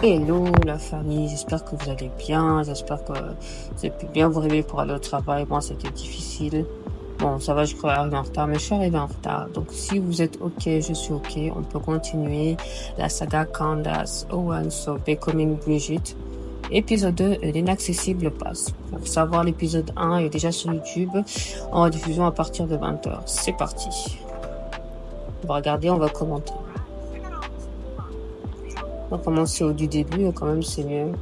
Hello la famille, j'espère que vous allez bien, j'espère que vous avez pu bien vous réveiller pour aller au travail. Moi, c'était difficile. Bon, ça va, je crois arriver en retard, mais je suis arrivée en retard. Donc, si vous êtes OK, je suis OK. On peut continuer la saga Candace Owens So Becoming Brigitte. Épisode 2, l'inaccessible passe. Pour savoir, l'épisode 1 est déjà sur YouTube en diffusion à partir de 20h. C'est parti. On va regarder, on va commenter. On va commencer au du début, quand même, c'est mieux.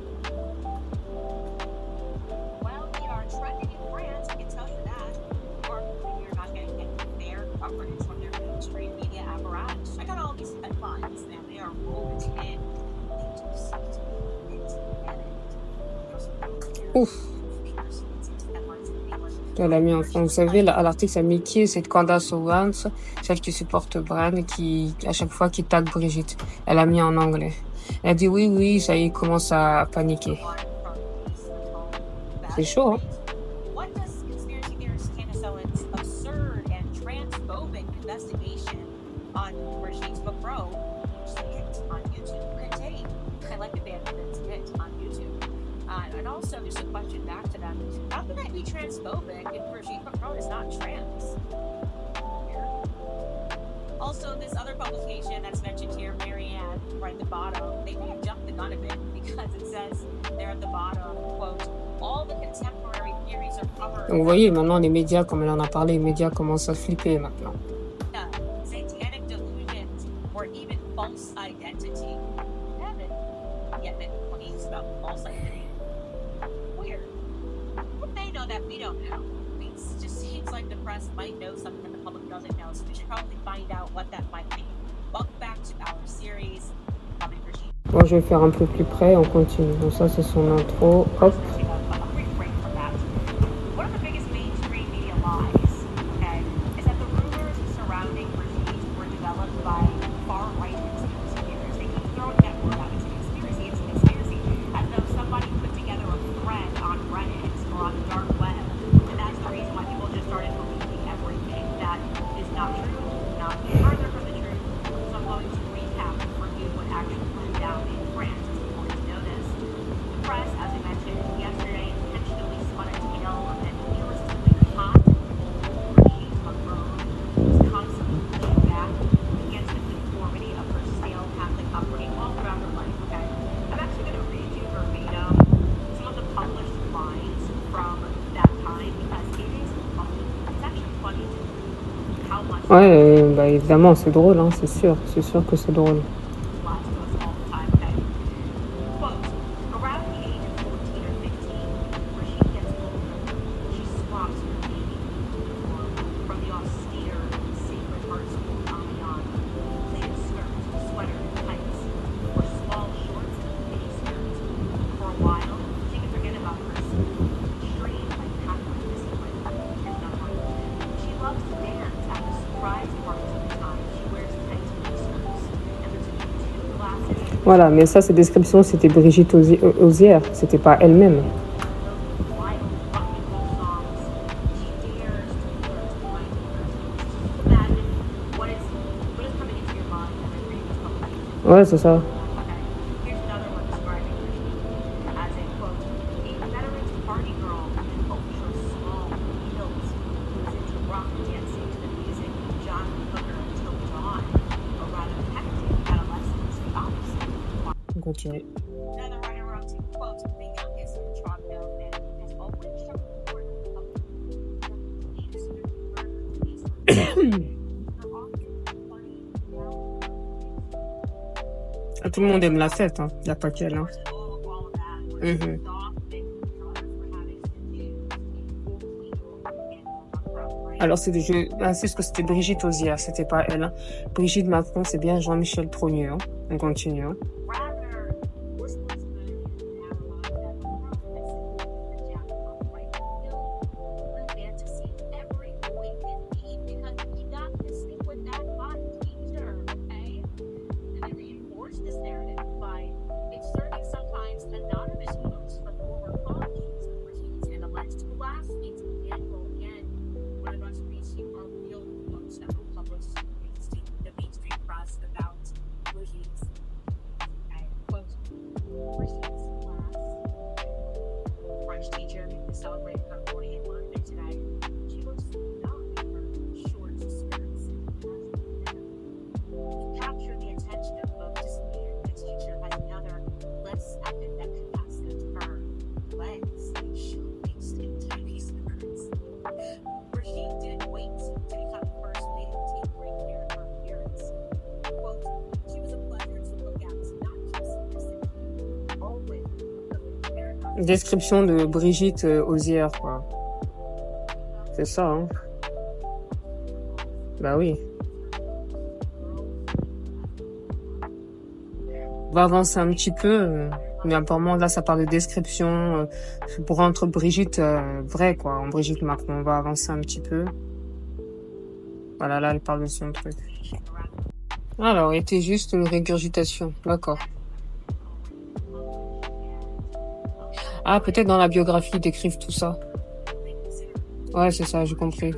Ouf. Elle a mis en fond. Vous savez, à l'article, ça a mis qui est cette Candace Owens, celle qui supporte Bran, qui, à chaque fois, qui tag Brigitte. Elle a mis en anglais. Elle a dit oui, ça y est, il commence à paniquer. C'est chaud, hein? And also, just a question back to them: how can I be transphobic if Brigitte Macron is not trans? Also, this other publication that's mentioned here, Marianne, right at the bottom, they may have jumped the gun a bit because it says there at the bottom, quote, all the contemporary theories are covered. Donc, vous voyez, maintenant, les médias, comme elle en a parlé, les médias commencent à flipper maintenant. Satanic delusions or even false identity. Haven't yet been claims about false identity. Weird. What they know that we don't know? I mean, it just seems like the press might know something that the public doesn't know, so we should probably find out what that might be. Welcome back to our series. Moi, je vais faire un peu plus près, on continue. Donc ça, c'est son intro. Hop. Ouais, bah évidemment, c'est drôle, hein, c'est sûr que c'est drôle. Voilà, mais ça, cette description, c'était Brigitte Osière, c'était pas elle-même. Ouais, c'est ça. Continue. Tout le monde aime la fête, hein. Il n'y a pas qu'elle. Hein. Alors, c'est ce que c'était Brigitte Osière, c'était pas elle. Hein. Brigitte Macron, c'est bien Jean-Michel Trogneux. Hein. On continue. Hein. Description de Brigitte Osière, quoi. C'est ça, hein. Bah oui. On va avancer un petit peu. Mais apparemment, là, ça parle de description pour entre Brigitte vrai, quoi. En Brigitte Macron, on va avancer un petit peu. Voilà, là, elle parle de son truc. Alors, était juste une régurgitation. D'accord. Ah, peut-être dans la biographie, ils décrivent tout ça. Ouais, c'est ça, j'ai compris.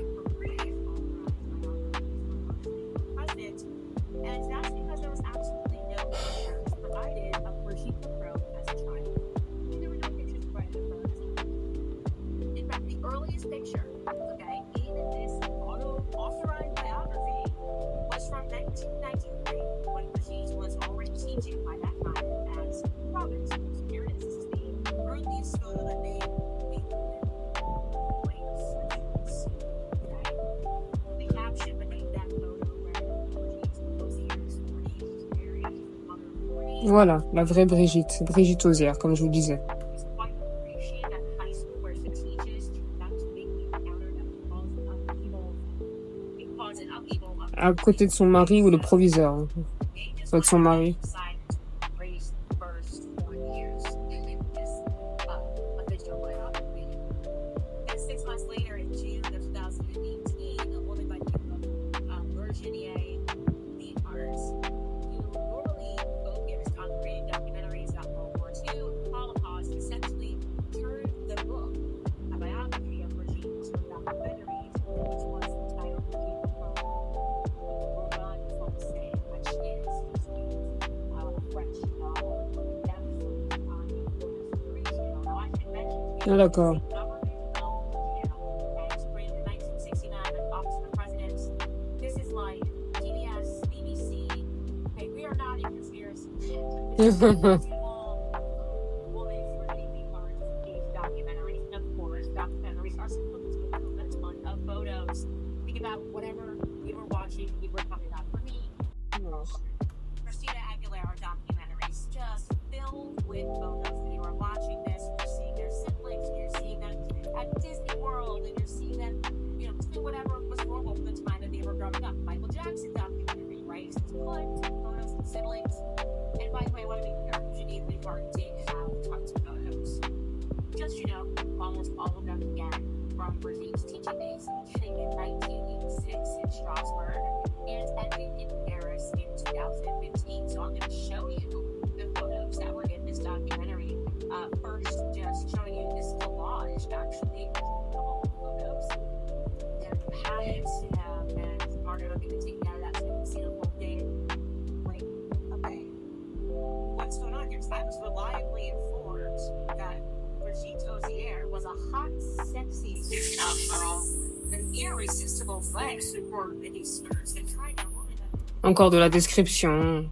Voilà, la vraie Brigitte. Brigitte Osière, comme je vous disais. À côté de son mari ou le proviseur. Hein. Soit de son mari. Ah, d'accord. Encore de la description.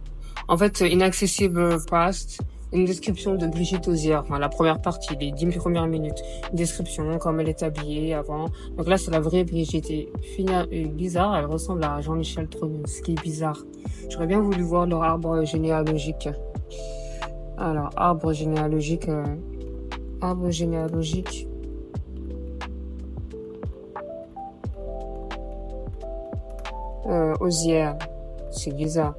En fait, Inaccessible Past, une description de Brigitte Osière, enfin la première partie, les 10 premières minutes. Une description, comme elle est habillée avant. Donc là, c'est la vraie Brigitte. Et bizarre, elle ressemble à Jean-Michel Trôné, ce qui est bizarre. J'aurais bien voulu voir leur arbre généalogique. Alors, arbre généalogique. Osière. C'est bizarre.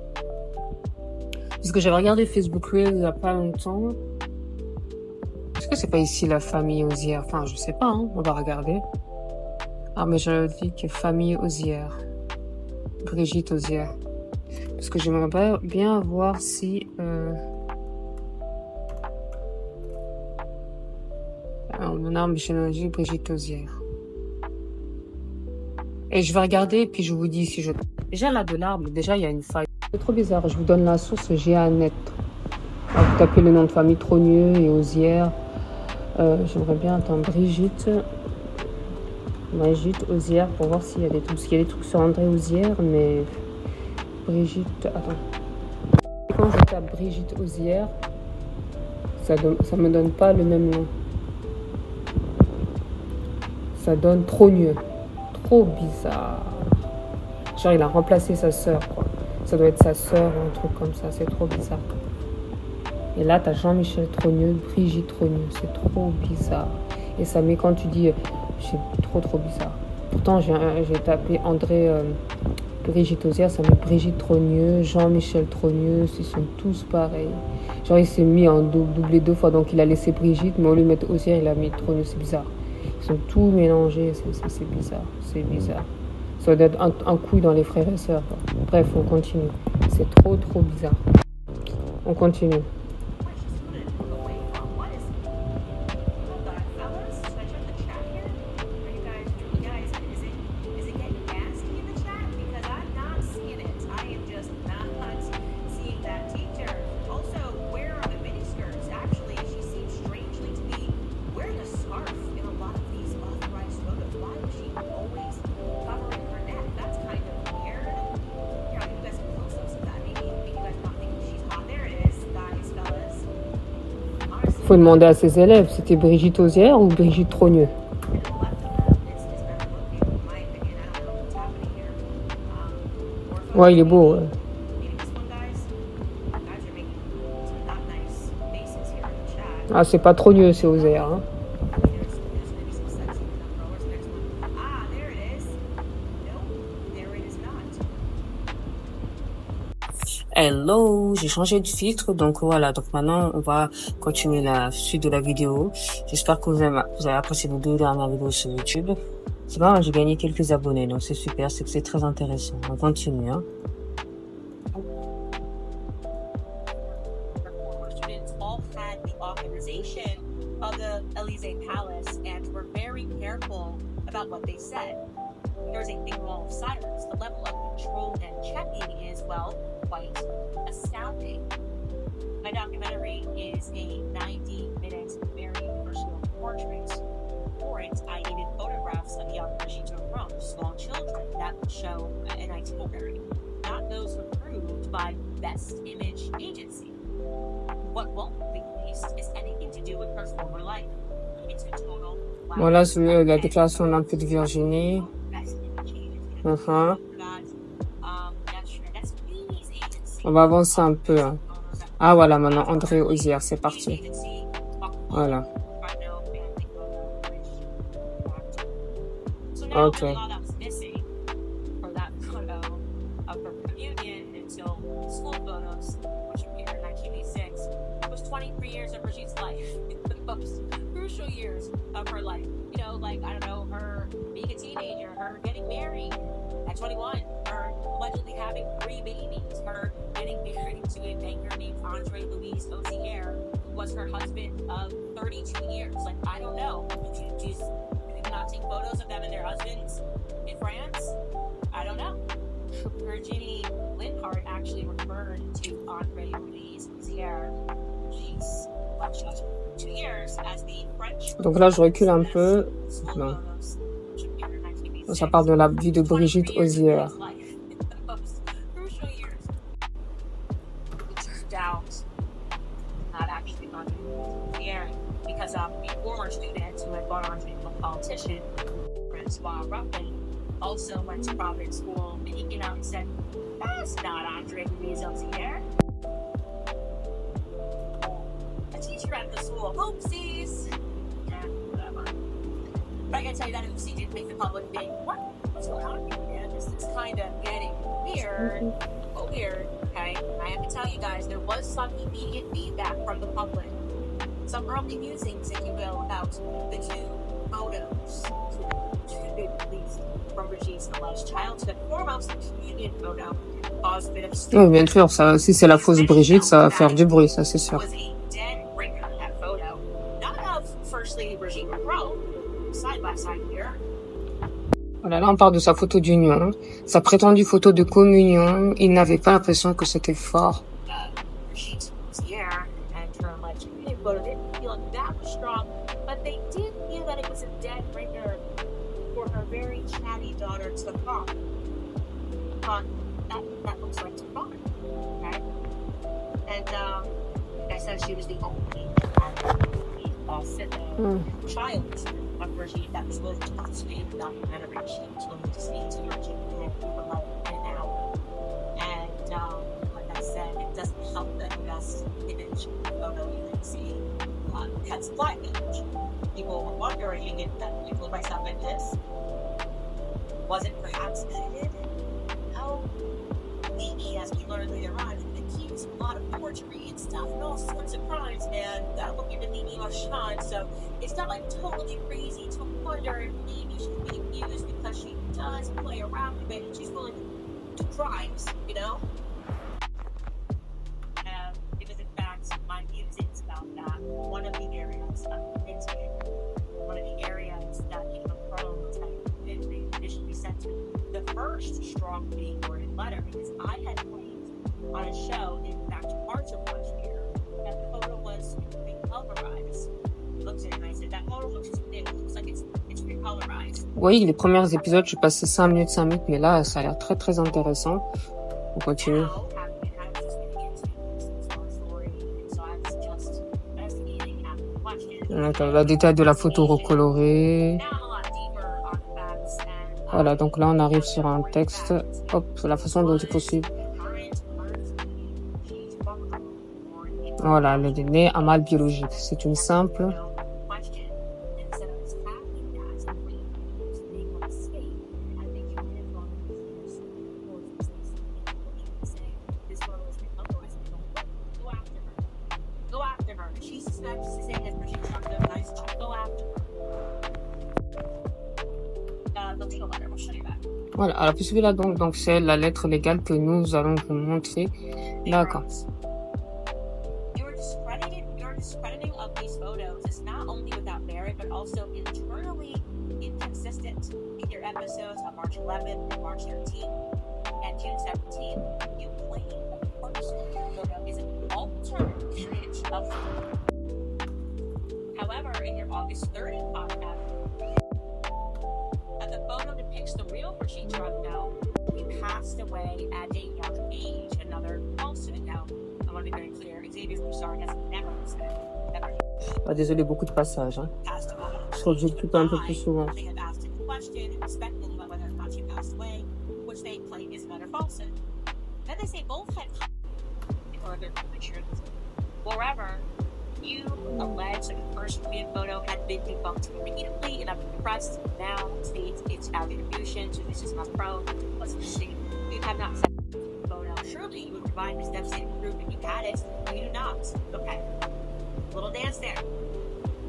Parce que j'avais regardé Facebook Reels il y a pas longtemps. Est-ce que c'est pas ici la famille Osière? Enfin, je sais pas, hein. On va regarder. Ah, mais je dis que famille Osière. Brigitte Osière. Parce que j'aimerais bien voir si... Alors, mon arbre généalogique, Brigitte Osière. Et je vais regarder, et puis je vous dis si je... Déjà, là, de l'arbre, déjà, il y a une faille. C'est trop bizarre. Je vous donne la source GA-net. Vous tapez le nom de famille Trogneux et Osière. J'aimerais bien attendre Brigitte Osière pour voir s'il y a des trucs. Parce qu'il y a des trucs sur André Osière, mais Brigitte... Attends. Quand je tape Brigitte Osière, ça me donne pas le même nom. Ça donne Trogneux. Trop bizarre. Genre, il a remplacé sa sœur, quoi. Ça doit être sa sœur ou un truc comme ça. C'est trop bizarre. Et là, tu as Jean-Michel Trogneux, Brigitte Trogneux. C'est trop bizarre. Et ça met quand tu dis, c'est trop bizarre. Pourtant, j'ai tapé André Brigitte Osière, ça met Brigitte Trogneux, Jean-Michel Trogneux, ils sont tous pareils. Genre, il s'est mis en doublé 2 fois, donc il a laissé Brigitte, mais au lieu de mettre Osière, il a mis Trogneux, c'est bizarre. Ils sont tous mélangés, c'est bizarre, c'est bizarre. Ça doit être un couille dans les frères et sœurs, quoi. Bref, on continue. C'est trop bizarre. On continue. Faut demander à ses élèves, c'était Brigitte Osière ou Brigitte Trogneux? Ouais, il est beau. Ouais. Ah, c'est pas Trogneux, c'est Osière. Hein. Hello, j'ai changé de filtre, donc voilà, donc maintenant on va continuer la suite de la vidéo. J'espère que vous avez apprécié les 2 dernières vidéos sur YouTube. C'est pas, j'ai gagné quelques abonnés, donc c'est super, c'est que c'est très intéressant. On continue, hein. There's a big wall of silence. The level of control and checking is, well, quite astounding. My documentary is a 90-minute, very personal portrait. For it, I needed photographs of young Brigitte Macron, small children, that would show an itinerary, not those approved by Best Image Agency. What won't be released is anything to do with her former life. It's a total... Voilà, c'est la déclaration d'un peu de Virginie. On va avancer un peu. Hein. Ah voilà, maintenant André Osière, c'est parti. Voilà. Ok. Of her life, you know, like, I don't know, her being a teenager, her getting married at 21, her allegedly having 3 babies, her getting married to a banker named Andre Louis Osier, who was her husband of 32 years. Like, I don't know. Do you not take photos of them and their husbands in France? I don't know. Virginie Linhart actually referred to Andre Louis Osier. She's 2 years as the French. Donc là, je recule un peu. Non. Ça parle de la vie de Brigitte Osière. Because a former student who had gone on to become a politician, Francois Ruffin, also went to Providence School, and he came out and said, "That's not Andre Louis Osier." A teacher at the school, oopsies. Yeah, whatever. But I gotta tell you that oopsie did make the public think, what's going on here, man? This is kind of getting weird. Oh, weird. Okay, I have to tell you guys, there was some immediate feedback from the public. Some early musings, if you will, about the 2 photos, at least from Brigitte's alleged childhood. Foremost, the communion photo caused a bit of Oui, bien sûr, ça, si c'est la fausse Brigitte, ça va faire du bruit, ça c'est sûr. Was a dead ringer, that photo. Not of, firstly, Brigitte Macron, side by side here. Voilà, là on parle de sa photo d'union, sa prétendue photo de communion. Il n'avait pas l'impression que c'était fort. Brigitte was here, and her alleged communion photo didn't feel like that was strong, but they did feel that it was a dead ringer for her very chatty daughter, Stefan. That looks like Stefan, okay? And, like I said, she was the only child of Brigitte that was willing to participate in the documentary. She was willing to speak to Brigitte and for like an hour. And like I said, it doesn't help that best image of That's flight damage. People were wondering if that people myself like this wasn't perhaps edited. How maybe, as we learned later on, accused a lot of forgery and stuff and all sorts of crimes, and looking to Mimi Marchand. So it's not like totally crazy to wonder if maybe she's being used because she does play around a bit and she's willing to do crimes, you know? It was in fact my musings about that. One of the areas one of the areas that came from they initially sent me the first strongly worded letter, because I had claimed on a show in fact March of last year that the photo was recolorized. I looked at it and I said, that photo looks too big. It looks like it's recolorized. Oui, les premiers épisodes, j'ai passé 5 minutes, mais là, ça a l'air très très intéressant. On continue. Now, I was just getting into the story, and so I was just investigating, asking questions. Donc, la détail de la photo recolorée. Now I'm a lot deeper on the facts and Voilà, donc là, on arrive sur un texte. Hop, la façon dont il poursuit. Voilà, le né à mal biologique. C'est une simple. Voilà, alors puis celui-là donc c'est la lettre légale que nous allons vous montrer. D'accord. Your discrediting of these photos is not only without merit, but also internally inconsistent. In your episodes on March 11th and March 13th and June 17th, you claim that the first photo is an alternate image of the photo. However, in your August 3rd podcast, the photo depicts the real Brigitte Macron. He passed away at a young age. Another falsehood. Now, I want to be very clear. Xavier Broussard has never said, Ah, désolé, beaucoup de passages. Hein. passed away. Je crois que j'écoute un peu plus souvent. They have asked him a question and speculated about whether or not she passed away, which they claim is another falsehood. Then they say both had in order to make sure this. Moreover, you allege that the first tweeted photo had been debunked repeatedly and up to the press. Now states it's attribution to Mrs. Macron. Let's see. You have not said the photo. Surely you would provide this devastating proof if you had it. You do not. Okay. Little dance there.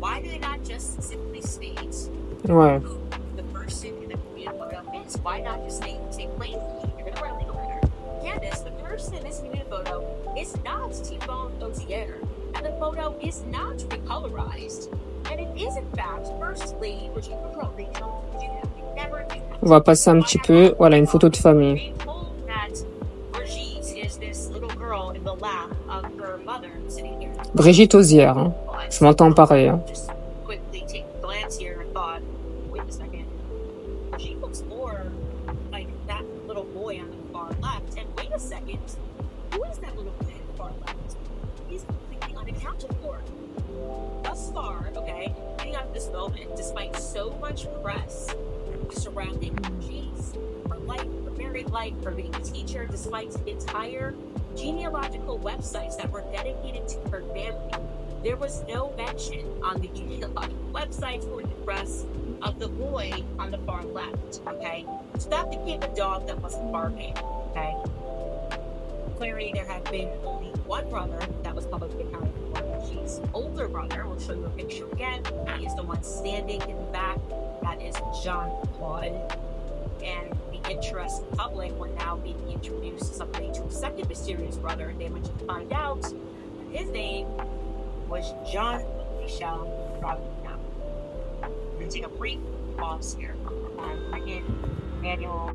Why do they not just simply state Ouais. who the person in the tweeted photo is? Why not just say plainly? You're going to write a legal letter. Candace, the person in this tweeted photo is not Thibaut Gautier. And the photo is not recolorized. And it is, in fact, firstly, Brigitte Macron, they don't do that. They never do that. On va passer un petit peu. Voilà, une photo de famille. They told that Brigitte is this little girl in the lap of her mother sitting here. Brigitte Osière. Hein. Je m'entends pareil. Hein. Just quickly take a glance here and thought, wait a second. Brigitte looks more like that little boy on the far left. And wait a second. Who is that little boy on the far left? He's completely unaccounted for. Thus far, okay, leading up to this moment, despite so much press surrounding Brigitte's, her life, her married life, her being a teacher, despite entire genealogical websites that were dedicated to her family, there was no mention on the genealogical websites or the press of the boy on the far left, okay? So that became a dog that wasn't barking, okay? Clearly, there had been only one brother that was publicly accounted for. She's older brother. We'll show you a picture again. He is the one standing in the back. That is Jean-Claude. And the interested public were now being introduced somebody to a second mysterious brother. And they would find out that his name was Jean-Michel Robinson. We're going to take a brief pause here on Brigitte Manuel.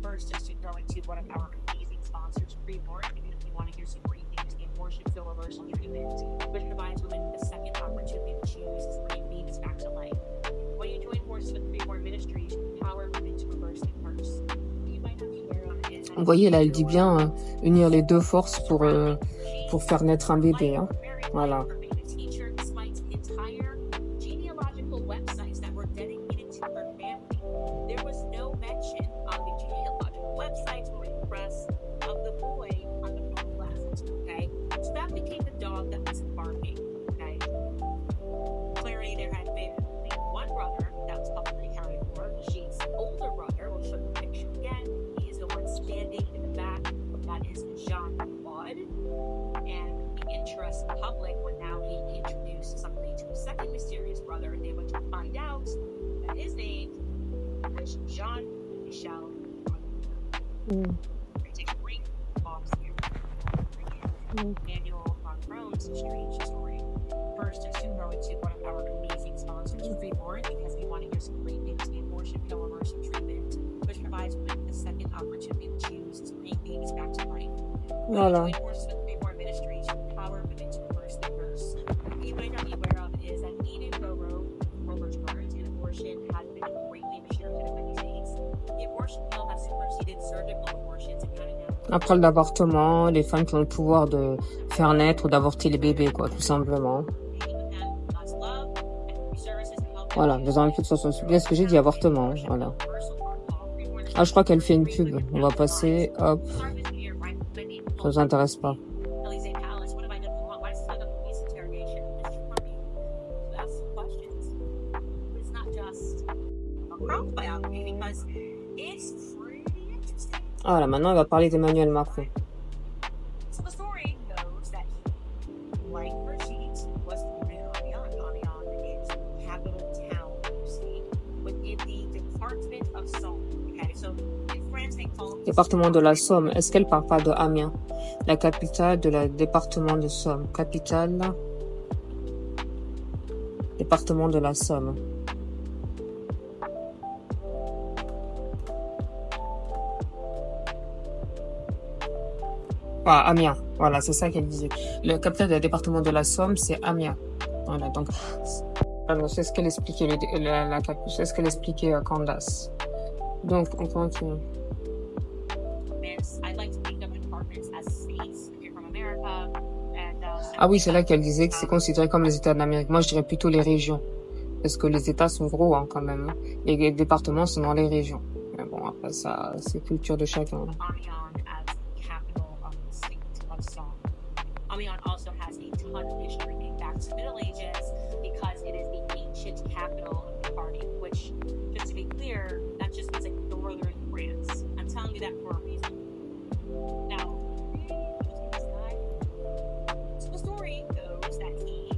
First, just to go into one of our amazing sponsors, Freeport. If you want to hear some great things in worship, feel reversal, you can which provides women the second opportunity to choose as great beings back to life. When you join forces with Freeport Ministries, you empower women to reverse the curse. You might have to wear on it. Vous voyez là, elle dit bien unir les deux forces pour faire naître un bébé. Hein. Voilà. Of the boy on the far left, okay? So that became the dog that wasn't barking. that is Jean-Claude. And the interest public when now he introduced somebody to his second mysterious brother, and they went to find out that his name was Jean-Michel. I take a brief pause here. Emmanuel Macron's strange story. First, to go into one of our amazing sponsors, Retrouvé, because we want to hear some great news. The abortion pill immersive treatment, which provides women a second opportunity to choose to bring babies back to life. Voilà. Ministry to empower women to reverse the curse. What you might not be aware of is that even though Roe and abortion has been greatly restricted in many states, the abortion pill has superseded surgical abortions in Canada. Après l'avortement, les femmes qui ont le pouvoir de faire naître ou d'avorter les bébés, quoi, tout simplement. Voilà, vous avez toute façon, c'est bien ce que j'ai dit, avortement, voilà. Ah, je crois qu'elle fait une pub. On va passer, hop. Ça vous intéresse pas. Voilà, maintenant, on va parler d'Emmanuel Macron. So the story goes that he, like Brigitte, was born in Amiens is the capital town, you see, within the department of Somme. Okay, so in France they call it Département de la Somme. Est-ce qu'elle parle pas de Amiens? La capitale de la département de Somme. Capitale. Département de la Somme. Ah, Amiens, voilà, c'est ça qu'elle disait. Le capitale du département de la Somme, c'est Amiens. Voilà, donc, alors, c'est ce qu'elle expliquait, c'est ce qu'elle expliquait à Candace. Donc, on continue. Ah oui, c'est là qu'elle disait que c'est considéré comme les États d'Amérique. Moi, je dirais plutôt les régions. Parce que les États sont gros, hein, quand même. Et les départements sont dans les régions. Mais bon, après, ça, c'est culture de chacun. Amiens also has a ton of history dating back to the Middle Ages because it is the ancient capital of the party, which, just to be clear, that just means like northern France. I'm telling you that for a reason. Now, so the story goes that he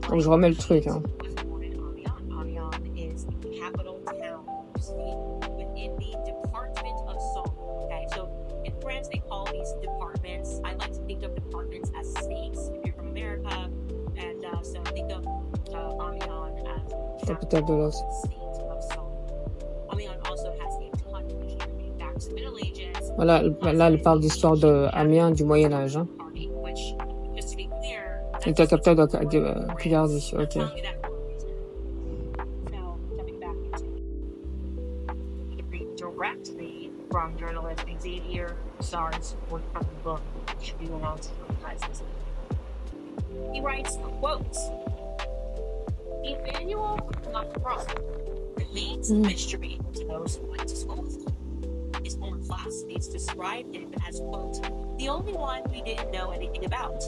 Donc, je remets le truc, hein. was born in Amiens. Amiens is the capital town, you see, within the department of Somme. Okay, so in France they call these departments, I like to think of departments as states if you're from America, and so think of Amiens as Capitale de la state of Somme. Amiens also has a ton of history back to the Middle Ages. Voilà, là, elle parle d'histoire de Amiens du Moyen-Âge, hein. Which, just to be clear, Et la capitale de Picardie, ok. Now, jumping back into read directly from journalist Xavier Sar's work from the book, which we will not advertise. He writes, quote, Emmanuel Macron remains a mystery to those who went to school with him. His former classmates described him as, quote, the only one we didn't know anything about,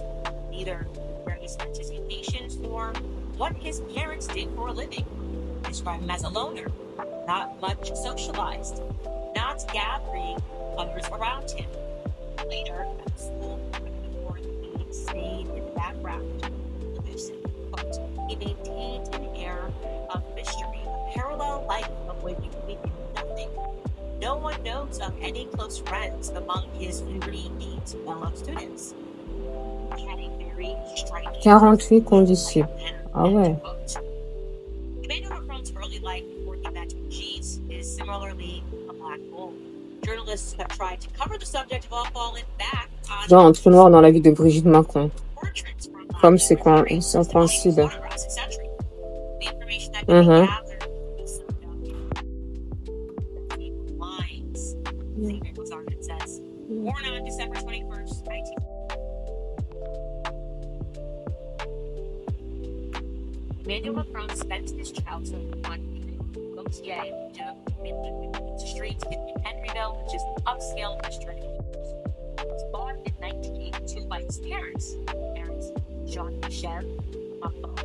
neither where he spent his vacations nor what his parents did for a living. Describe him as a loner, not much socialized, not gathering others around him. Later, at the school, he stayed in the background, elusive. Quote, he maintained an air of mystery, a parallel life of which we knew nothing. No one knows of any close friends among his liberty-needs fellow students. He had a very striking 48 condisciples. Ah ouais. Emmanuel Macron's early life before he met Brigitte is similarly a black hole. Journalists have tried to cover the subject while falling back on Genre un trou noir dans la vie de Brigitte Macron. portraits from Comme c'est coïncide. The information that can be gathered is lines. Xavier Lazarman says, born on December 21st, 19... Emmanuel Macron spent his childhood on Gautier Street in Henryville, which is an upscale district. He was born in 1982 by his parents, Jean-Michel Macron,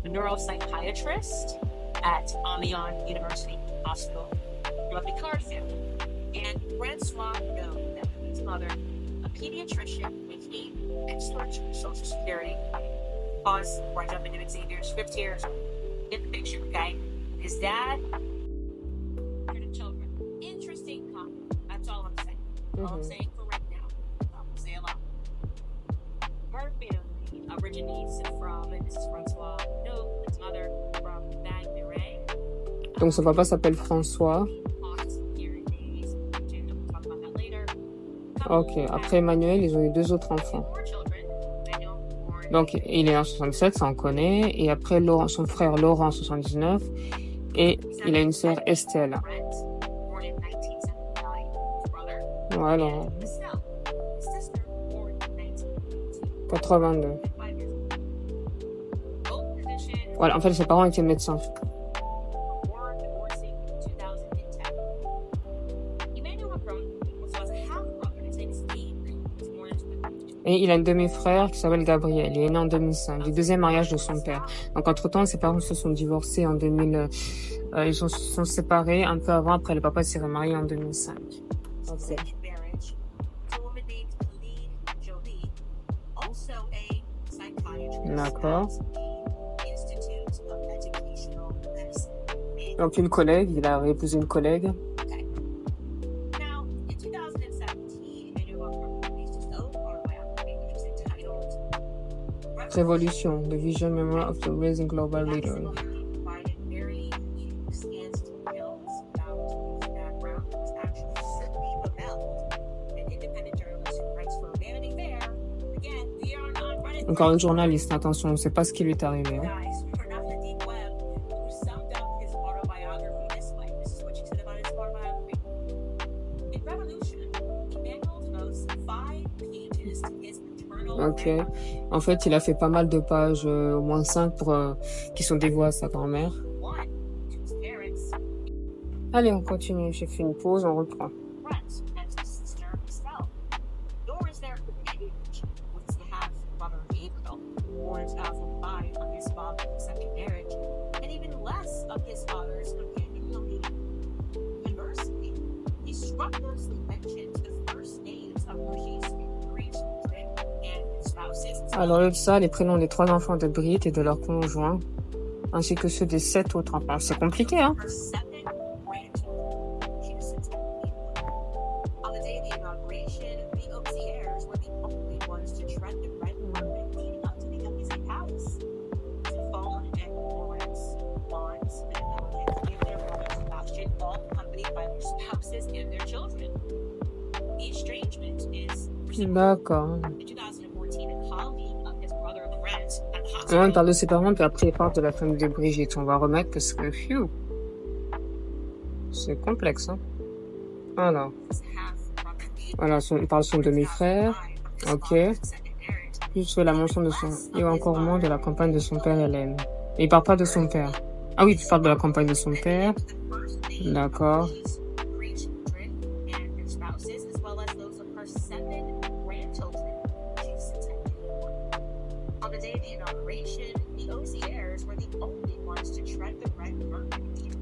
a neuropsychiatrist at Amiens University Hospital from a Picard family, and Francois Know, his mother, a pediatrician with 8 extorts Social Security. Pause before I jump into Xavier's 50 years in the picture, okay? His dad, children. Interesting comment. That's all I'm saying. All I'm saying for right now. I won't say a lot. Her family originates from, and this is Francois, no, his mother from Bagneray. Donc son papa s'appelle François. Ok, après Emmanuel, ils ont eu 2 autres enfants. Donc il est en 67, ça on connaît. Et après Laurent, son frère Laurent en 79. Et il a une sœur Estelle. Voilà. 82. Voilà, en fait ses parents étaient médecins. Et il a une demi-frère qui s'appelle Gabriel. Il est né en 2005, du deuxième mariage de son père. Donc, entre-temps, ses parents se sont divorcés en 2000. Ils sont séparés un peu avant. Après, le papa s'est remarié en 2005. Okay. D'accord. Donc, une collègue. Il a épousé une collègue. Revolution, the vision memoir of the rising global leader. Encore une journaliste, attention, on ne sait pas ce qui lui est arrivé. Hein. Ok. En fait, il a fait pas mal de pages, au moins 5 qui sont dévouées à sa grand-mère. Allez, on continue. J'ai fait une pause, on reprend. Alors, le ça, les prénoms des 3 enfants de Brigitte et de leurs conjoints, ainsi que ceux des 7 autres enfants. C'est compliqué, hein? D'accord. Ouais, on parle de ses parents, puis après, il parle de la famille de Brigitte. On va remettre parce que, c'est complexe, hein. Voilà. Voilà, il parle de son demi-frère. Ok. Juste la mention de son... Et encore moins de la campagne de son père, Hélène. Et il parle pas de son père. Ah oui, il parle de la campagne de son père. D'accord.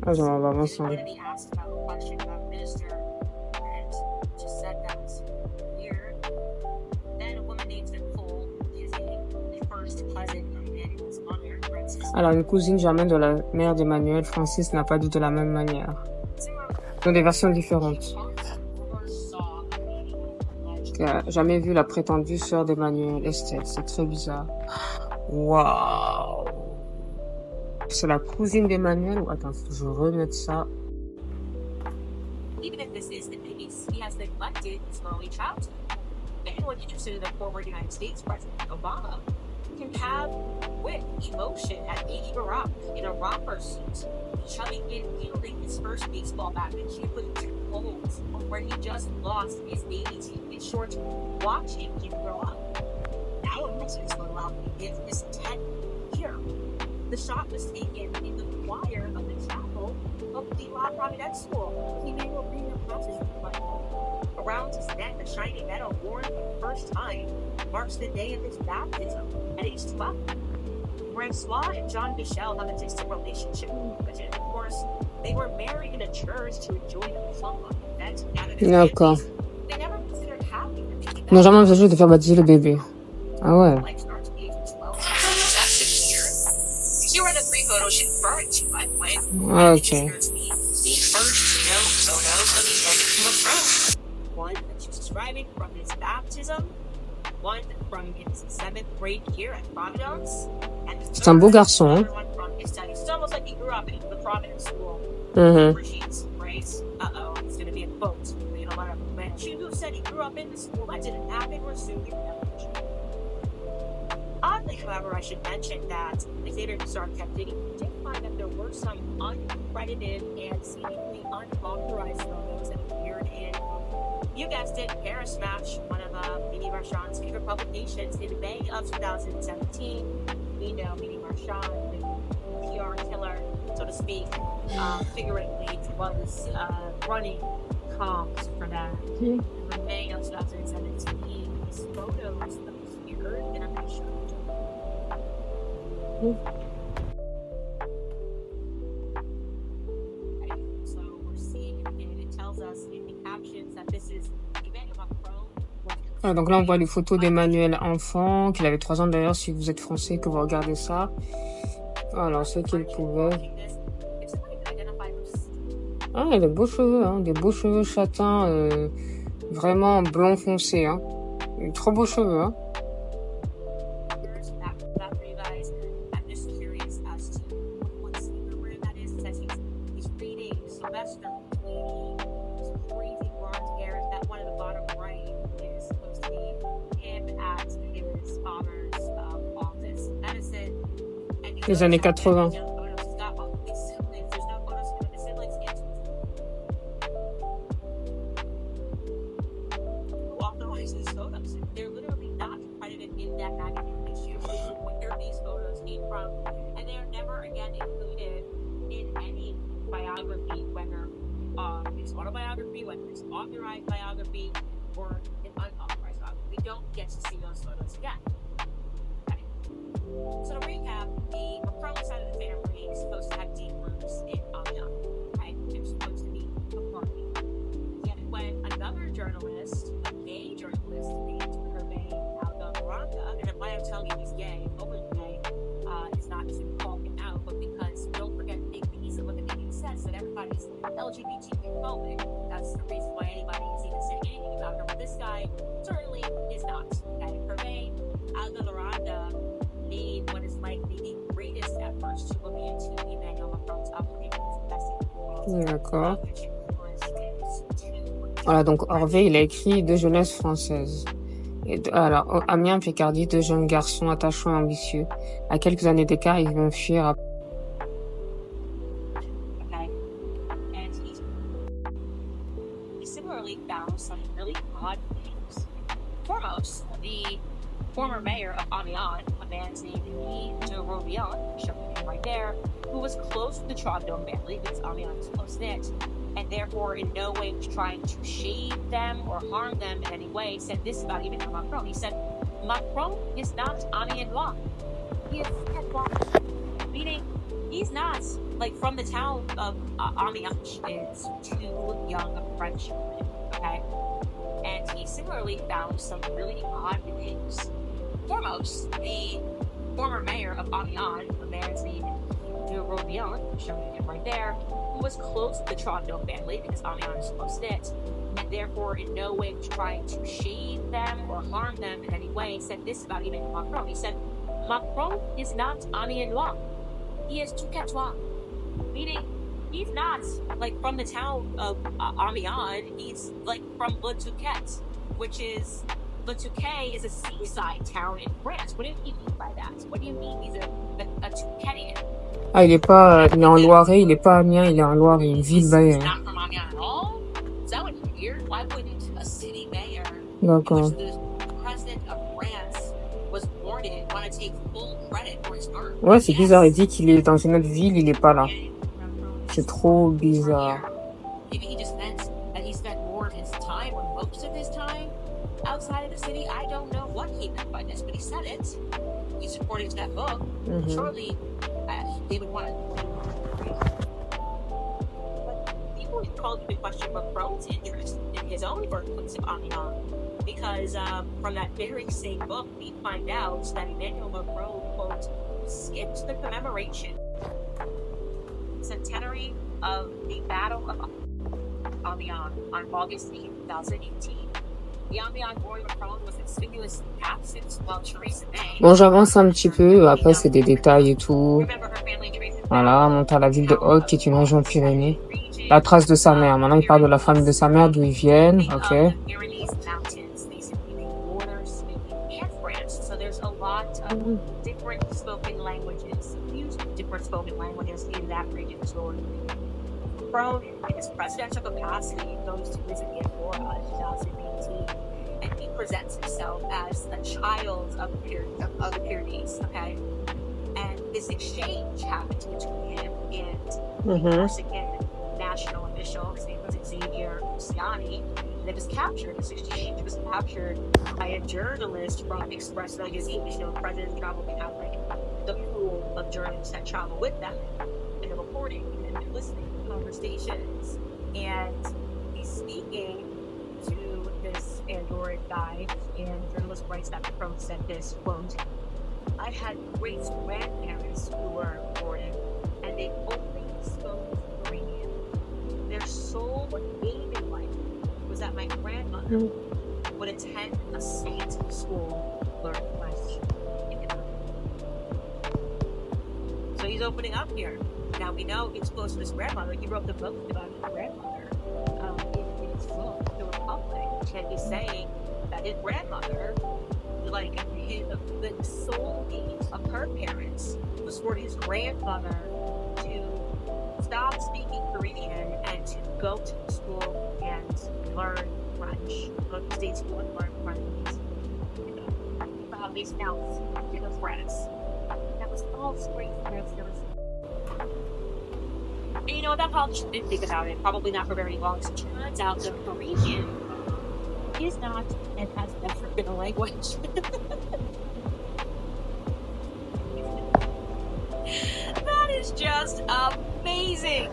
Ah, j'en vais avancer. Alors, une cousine germaine de la mère d'Emmanuel, Francis, n'a pas dit de la même manière. Dans des versions différentes. Qui a jamais vu la prétendue sœur d'Emmanuel, Estelle. C'est très bizarre. Waouh! C'est la cousine d'Emmanuel. Attends, je vais remettre ça. Even if this is the case, he has neglected his early childhood. Anyone interested in the former United States President Obama can have wit, emotion at baby Barack in a romper suit, chubby kid wielding his first baseball bat in Jupiter Holes, where he just lost his baby teeth in shorts, watching him grow up. Now a message will allow him to give his 10th year. The shot was taken in the choir of the chapel of the La Providence School. He may well bring a passage around his neck, a shiny medal worn for the first time, marks the day of his baptism at age 12. Francois and Jean Michel have a distant relationship, but of course, they were married in a church to enjoy the fun of events. D'accord. They never considered having a baby. Ils n'ont jamais envisagé de faire baptiser le bébé. Ah ouais. Like starts being slow. That's this year. Here are the 3 photos she referred to, by the way. Ah, ok. Here's the first known photos of Emmanuel Macron. One that she's describing from his baptism, one from his 7th grade year at Providence, and the C'est un beau garçon, hein. third one from his studies. It's almost like he grew up in the Providence school. Mhm. Brigitte's phrase, uh-oh, it's going to be a quote. You know, one of them. But she who said he grew up in the school, that didn't happen, we're soon to know. Oddly, however, I should mention that Xavier Bissard kept digging. He did find that there were some uncredited and seemingly unauthorized photos that appeared in, you guessed it, Paris Match, one of Mimi Marchand's favorite publications, in May of 2017. We know Mimi Marchand, the PR killer, so to speak, figuratively, was running comms for that. In May of 2017, these photos appeared, and I'm not sure. So we're seeing, and it tells us in the captions that this is Emmanuel Macron. Ah, donc là, on voit les photos d'Emmanuel enfant, qu'il avait 3 ans d'ailleurs, si vous êtes français, que vous regardez ça. Voilà, c'est qu'il pouvait. Ah, il a des beaux cheveux, hein, des beaux cheveux châtains, vraiment blond foncé, hein. Trop beaux cheveux, hein. Les années 80. So to recap, the Macron side of the family is supposed to have deep roots in Amiens, right? They're supposed to be a party. Yet when another journalist, a gay journalist named Hervé Algaranda, and why I'm telling you he's gay, openly gay, is not to call him out, but because don't forget the big piece of what the media says, that everybody's LGBTQ phobic. That's the reason why anybody is even saying anything about her. But this guy certainly is not. Okay? Hervé Algaranda made what is likely the greatest efforts to look into Emmanuel Macron's upbringing. D'accord. Voilà, donc Hervé, il a écrit 2 jeunesses françaises. Alors, Amiens, Picardie, 2 jeunes garçons attachants et ambitieux. À quelques années d'écart, ils vont fuir à... Okay. And he similarly found some really odd things. Foremost, the former mayor of Amiens, a man named Guy de Roubion, showing him right there, who was close to the Trogdon family because Amiens is close-knit, and therefore in no way was trying to shade them or harm them in any way, said this about Emmanuel Macron. He said, Macron is not Amiens-lois. He is Quechua. Meaning, he's not, like, from the town of Amiens is 2 young French women, okay? And he similarly found some really odd things. Foremost, the former mayor of Amiens, a man named Guy de Roubion, showing him right there, who was close to the Trogdon family because Amiens is close-knit, and therefore in no way was trying to shade them or harm them in any way, said this about Emmanuel Macron. He said, Macron is not Amiens-lois. He is Quechua. Meaning, he's not, like, from the town of Amiens. He's, like, from Le Touquet, which is... Le Touquet is a seaside town in France. What do you mean by that? What do you mean he's a Touquetian? Ah, il est en Loiret, il est pas Amiens, il est en Loiret, une ville bayeuse. He's not from Amiens at all? That would be weird. Why wouldn't a city mayor, D'accord. which the president of France was born in, want to take full credit for his birth? Ouais, c'est bizarre, il dit qu'il est dans une autre ville, il est pas là. C'est trop bizarre. Maybe he just meant that he spent more of his time, or most of his time, outside of the city. I don't know what he meant by this, but he said it. He's according to that book. Mhm. Surely they would want to. But people called into question Macron's interest in his own birthplace of Amiens. because from that very same book, we find out that Emmanuel Macron, quote, skipped the commemoration centenary of the Battle of Amiens on August 8, 2018. The Amiens warrior Macron was conspicuously absent while Theresa May. Bon, j'avance un petit peu. Après, c'est des détails et tout. Remember her family, Theresa May. Voilà, on monte à la ville de Hoc, qui est une région Pyrénées. La trace de sa mère. Maintenant, il parle de la famille de sa mère, d'où ils viennent. Ok. Pyrenees mountains, basically the borders and France. So there's a lot of different spoken languages, different spoken languages in that region historically. Macron, in his presidential capacity, goes to visit Andorra in 2018, and he presents himself as a child of the Pyrenees, okay? And this exchange happens between him and the Corsican national official. His name was Xavier Luciani. And it was captured. This exchange was captured by a journalist from Express magazine. You know, presidents travel can have like the pool of journalists that travel with them, and they're reporting and they're listening to conversations. And he's speaking to this Andorran guy, and the journalist writes that Macron said this, quote, I had great grandparents who were foreign, and they only spoke Iranian. Their sole aim in life was that my grandmother would attend a state school, learn French. So he's opening up here. Now we know he's close to his grandmother. He wrote the book about his grandmother in his book, The Republic, and he's saying that his grandmother, like the sole aim of her parents was for his grandmother to stop speaking Korean and to go to school and learn French, go to state school and learn French. You know, how these now in France. That was all great France. And you know, that college didn't think about it, probably not for very long. So it turns out that Korean is not and has never been a language. That is just amazing.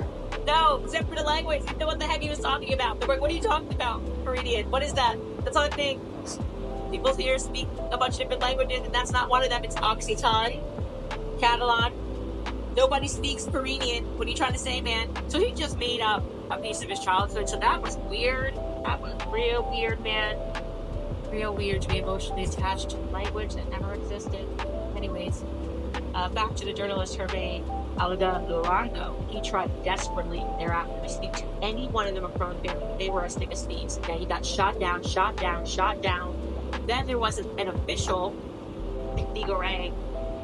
No, except for the language. You know what the heck he was talking about. They're like, what are you talking about? Korean. What is that? That's not a thing. People here speak a bunch of different languages, and that's not one of them. It's Occitan, Catalan. Nobody speaks Korean. What are you trying to say, man? So he just made up a piece of his childhood. So that was weird. That was real weird, man. Real weird to be emotionally attached to language that never existed. Anyways, back to the journalist Hervé Algardo. He tried desperately thereafter to speak to any one of the Macron family. They were as thick as thieves. Okay, he got shot down. Then there was an official, Figueres,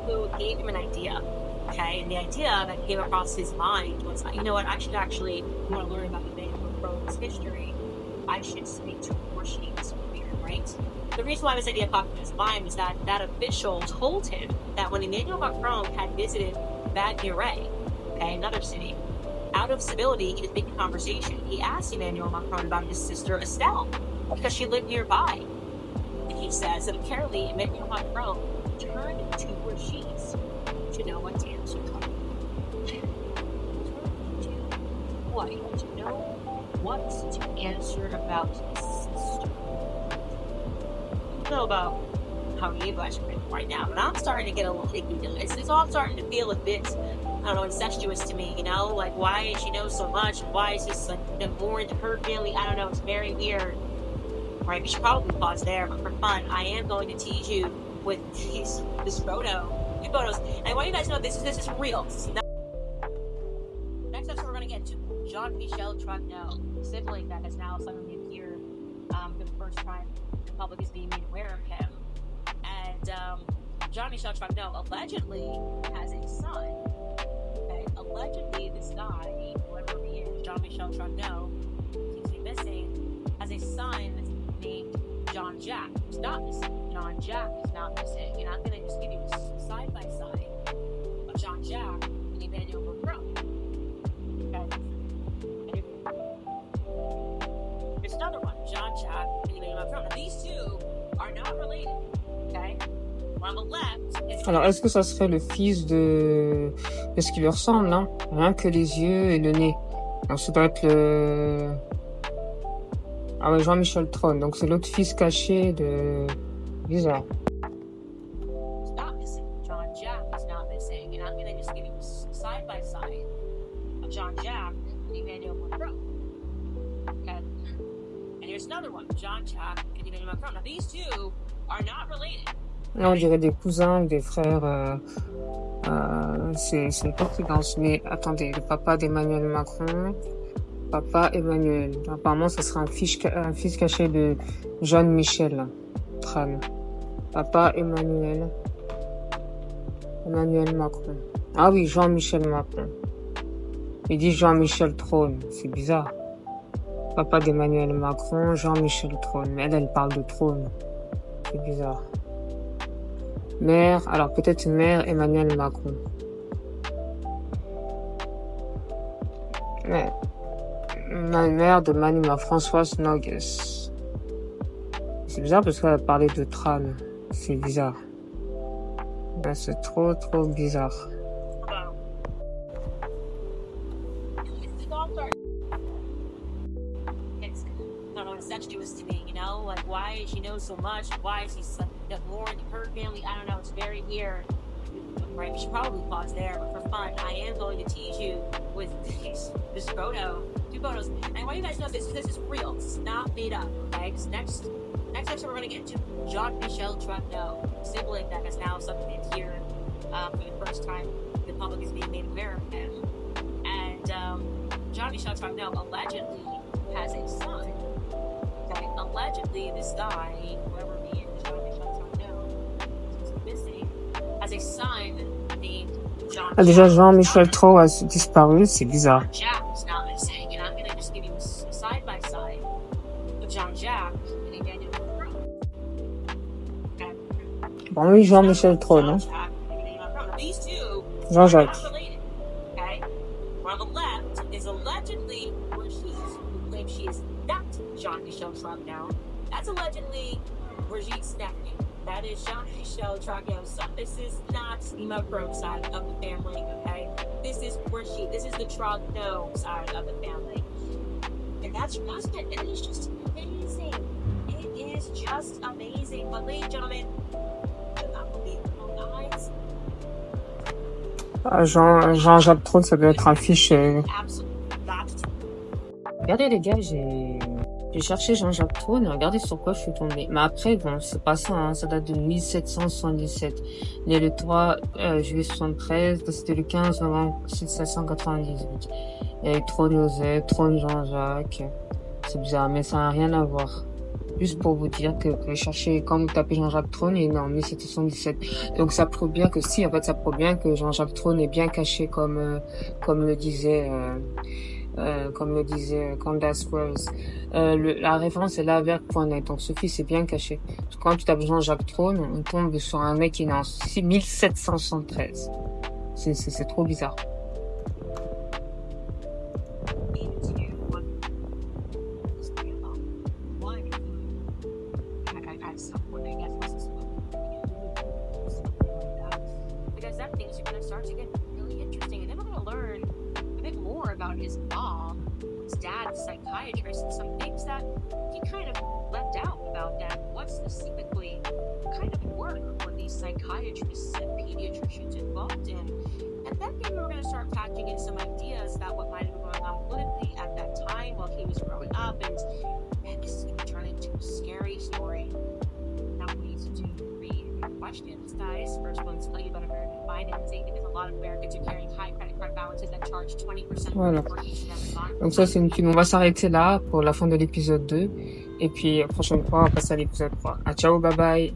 who gave him an idea. Okay, and the idea that came across his mind was, you know what, I should actually want to learn about Emmanuel Macron's history. I should speak to more sheets here, right? The reason why this idea popped in his mind was that that official told him that when Emmanuel Macron had visited Bagnoret, okay, another city, out of civility, he was making conversation. He asked Emmanuel Macron about his sister Estelle, because she lived nearby. And he says that apparently Emmanuel Macron turned to where she's to know what to answer. What? To know what to answer about his sister. I don't know about how you guys are feeling right now, but I'm starting to get a little icky. It's all starting to feel a bit, I don't know, incestuous to me, you know? Like, why is she know so much? Why is this, like, more into her family? I don't know, it's very weird. Right, we should probably pause there, but for fun, I am going to tease you with this photo. Two photos. And I want you guys to know this is real. This is not... Next episode, we're going to get to Jean-Michel Trogneau, the sibling that has now suddenly appeared for the first time. The public is being made aware of him. And Jean-Michel Trogneau allegedly has a son. Okay, allegedly this guy, whoever he is, Jean-Michel Trogneau, seems to be missing, has a son named Jean-Jacques, who's not missing. Jean-Jacques is not missing. And I'm going to just give you a side-by-side of Jean-Jacques and Emmanuel Macron. Okay? There's another one, Jean-Jacques and Emmanuel Macron. Now, these two are not related. Okay? On the left is... Alors, est-ce que ça serait le fils de ce qui lui ressemble, hein? Rien que les yeux et le nez. Alors, ça doit être le... Ah ouais, Jean-Michel Trône. Donc c'est l'autre fils caché de... Bizarre. It's not missing. John Jack is not missing. And I'm going to just give you a side by side of John Jack and Emmanuel Macron. Okay. And here's another one, John Jack and Emmanuel Macron. Now these two are not related. Là, on dirait des cousins ou des frères. C'est une coïncidence. Mais attendez, le papa d'Emmanuel Macron, papa Emmanuel. Apparemment, ça sera un fils caché de Jean-Michel Tran. Papa Emmanuel Macron. Ah oui, Jean-Michel Macron. Il dit Jean-Michel Trône. C'est bizarre. Papa d'Emmanuel Macron, Jean-Michel Trône. Mais elle parle de trône. C'est bizarre. Mère, alors peut-être mère Emmanuel Macron. Mais, ma mère de Françoise Nogues. C'est bizarre parce qu'elle a parlé de Tran. C'est bizarre. Ben, c'est trop bizarre. Incestuous to me, you know, like why she knows so much, why she's more in her family. I don't know, it's very weird. Right, we should probably pause there, but for fun, I am going to tease you with this photo, 2 photos, and I want you guys to know this is real. This is not made up. Okay, because next episode we're going to get to Jean-Michel Trogneau, sibling that has now submitted here for the first time. The public is being made aware of him, and Jean-Michel Trogneau allegedly has a son. Okay, allegedly this guy, whoever he is, Jean-Michel Trogneau, is missing, has a son named Jean. Ah, déjà Jean-Michel Trogneau a disparu, c'est bizarre. Jack is not missing, and I'm going to just give you a side by side of John Jack and Emmanuel Macron. Okay. Bon oui, Jean-Michel Trogneau, non? These two Jean-Jacques. are not related. Okay. On the left is allegedly Brigitte, who claims she is not Jean-Michel Trogneau. That's allegedly Brigitte's nephew. That is Jean-Michel Trogneau's son. This is not the Macron side of the family, okay? This is Brigitte. This is the Trogneau side of the family. And that's your husband. And it's just amazing. It is just amazing. But ladies and gentlemen, do not believe it, guys. Ah, Jean-Jacques Trogneau, ça doit être un fiche. Absolutely not. Regardez les gars, j'ai cherché Jean-Jacques Trogneau, regardez sur quoi je suis tombée. Mais après, bon, c'est pas ça, hein, ça date de 1777. Né le 3 juillet 73, c'était le 15 novembre 1798. Il y a eu Trône Joseph, Trône Jean-Jacques. C'est bizarre, mais ça n'a rien à voir. Juste pour vous dire que vous pouvez chercher, quand vous tapez Jean-Jacques Trogneau, il est né en 1777. Donc ça prouve bien que si, en fait, ça prouve bien que Jean-Jacques Trogneau est bien caché comme le disait Candace Rose. La référence est là avec.net. Donc Sophie, c'est bien caché. Quand tu tapes Jean-Jacques Trogneau, on tombe sur un mec qui est né en 1773. C'est trop bizarre. Because that things are going to start to get really interesting, and then we're going to learn a bit more about his mom, his dad's psychiatrist, and some things that he kind of left out about that. What specifically kind of work were these psychiatrists and pediatricians involved in? And then maybe we're going to start patching in some ideas about what might have been going on politically at that time while he was growing up. And man, this is going to turn into a scary story. Now we need to read your questions, guys. First one's tell you about American financing, because a lot of Americans are carrying high credit card balances that charge 20% Voilà. for each of them. Donc ça, c'est on va s'arrêter là pour la fin de l'épisode 2. Et puis, la prochaine fois, on va passer à l'épisode 3. Ah, ciao, bye bye.